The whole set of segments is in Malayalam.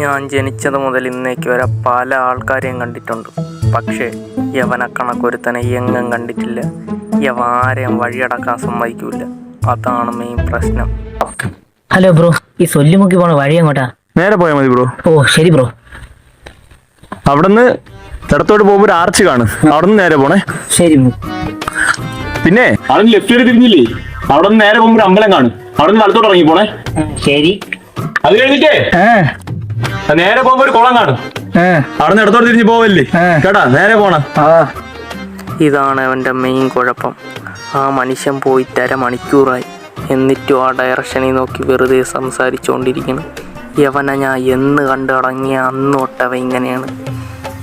ഞാൻ ജനിച്ചത് മുതൽ ഇന്നേക്ക് വരെ പല ആൾക്കാരെയും കണ്ടിട്ടുണ്ട്. പക്ഷേ യവനെ കണക്കൊരുത്തനെ എങ്ങും കണ്ടിട്ടില്ല. യവ ആരെയും വഴിയടക്കാൻ സമ്മതിക്കൂല. അതാണ് മെയിൻ പ്രശ്നം. ഹലോ ബ്രോ, ഈ സൊല്ലിമുക്കി പോണ വഴി എങ്ങോട്ടാ? നേരെ പോയാൽ മതി ബ്രോ. ഓ ശരി ബ്രോ. അവിടുന്ന് ഇടത്തോട്ട് പോകുമ്പോ ഒരു ആർച്ച് കാണും, അവിടുന്ന് നേരെ പോണേ. ശരി ബ്രോ. പിന്നെ അവിടെ ലെഫ്റ്റ് തിരിഞ്ഞില്ലേ, അവിടെ നിന്ന് നേരെ പോകുമ്പോ ഒരു അമ്പലം കാണും, അവിടെ നിന്ന് വലത്തോട്ട് ഇറങ്ങി പോണേ. ശരി. അത് കഴിഞ്ഞിട്ടേ നേരെ പോകുമ്പോ ഒരു കുളം കാണും, അവിടെ നിന്ന് ഇടത്തോട്ട് തിരിഞ്ഞ് പോവല്ലേ കേട്ടാ, നേരെ പോണ. ഇതാണ് അവൻ്റെ മെയിൻ കുഴപ്പം. ആ മനുഷ്യൻ പോയിട്ട് അരമണിക്കൂറായി, എന്നിട്ടും ആ ഡയറക്ഷനിൽ നോക്കി വെറുതെ സംസാരിച്ചുകൊണ്ടിരിക്കണം. യവനെ ഞാൻ എന്ന് കണ്ടടങ്ങിയ അന്ന് തൊട്ടവ ഇങ്ങനെയാണ്.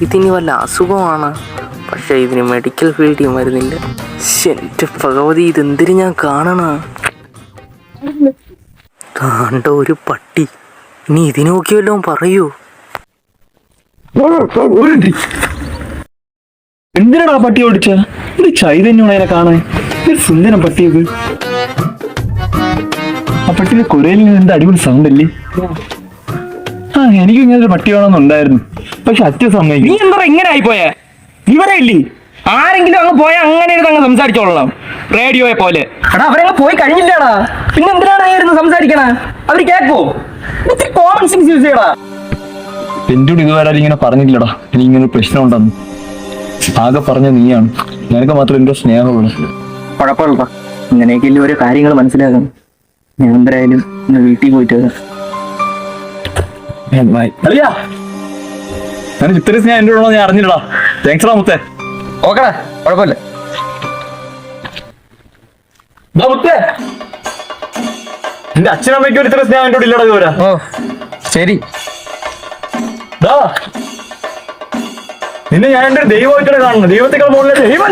ഇതിന് വല്ല അസുഖമാണ്, പക്ഷേ ഇതിന് മെഡിക്കൽ ഫീൽഡിൽ വരുന്നില്ല. എൻ്റെ ഭഗവതി, ഇതെന്തിന് ഞാൻ കാണണ? കാണ്ട ഒരു പട്ടി, ഇനി ഇതിനെ നോക്കി വല്ലതും പറയൂ. എന്തിനാടാ പട്ടി ഓടിച്ച? ഒരു ചൈതന്യമാണ് അതിനെ കാണാൻ, ഒരു സുന്ദരം പട്ടിയത്. ആ പട്ടിയുടെ കുരയിൽ നിന്ന് എന്താ അടിപൊളി സൗണ്ട് അല്ലേ? എനിക്ക് ഇങ്ങനെ ഒരു പട്ടി വേണമെന്നുണ്ടായിരുന്നു, പക്ഷെ അച്ഛൻ സമ്മതിക്കും. നീ എന്താ ഇങ്ങനെ ആയിപ്പോയേ? ഇവരെ ഇല്ലേ ആരെങ്കിലും അങ്ങ് പോയാൽ അങ്ങനെ അങ്ങ് സംസാരിച്ചോളാം, റേഡിയോയെ പോലെ. എടാ അവരങ്ങ് പോയി കഴിഞ്ഞില്ലടാ, പിന്നെ എന്തിനാണ് സംസാരിക്കണ? അവര് കേക്കോ? കോമൺ സെൻസ് യൂസ് ചെയ്യടാ. എന്റെ കൂടെ ഇതുവരെ ഇങ്ങനെ പറഞ്ഞില്ലടാ എനിക്ക് ഇങ്ങനെ പ്രശ്നം ഉണ്ടെന്ന്. ആകെ പറഞ്ഞ നീയാണ്, നിനക്ക് മാത്രം എന്റെ സ്നേഹമാണ്. കുഴപ്പമില്ല, ഇങ്ങനെയൊക്കെ ഓരോ കാര്യങ്ങൾ മനസ്സിലാക്കണം. ഞാൻ എന്തായാലും വീട്ടിൽ പോയിട്ട് ഇത്രയും സ്നേഹം എന്റെ കൂടെ ഞാൻ അറിഞ്ഞില്ലടാ. താങ്ക്സ്ടാ മുത്തേ. ഓക്കെടാ, കുഴപ്പമില്ല. മുത്തേ, എന്റെ അച്ഛനമ്മയ്ക്ക് ഒരു ഇത്ര സ്നേഹം എന്റെ കൂടെ ഇല്ലടാ ഇതുവരെ. ഓ ശരി. നിന്നെ ഞാൻ എന്റെ ഒരു ദൈവമായിട്ടാണ് കാണുന്നത്, ദൈവത്തെക്കാൾ മുകളിലെ ദൈവം.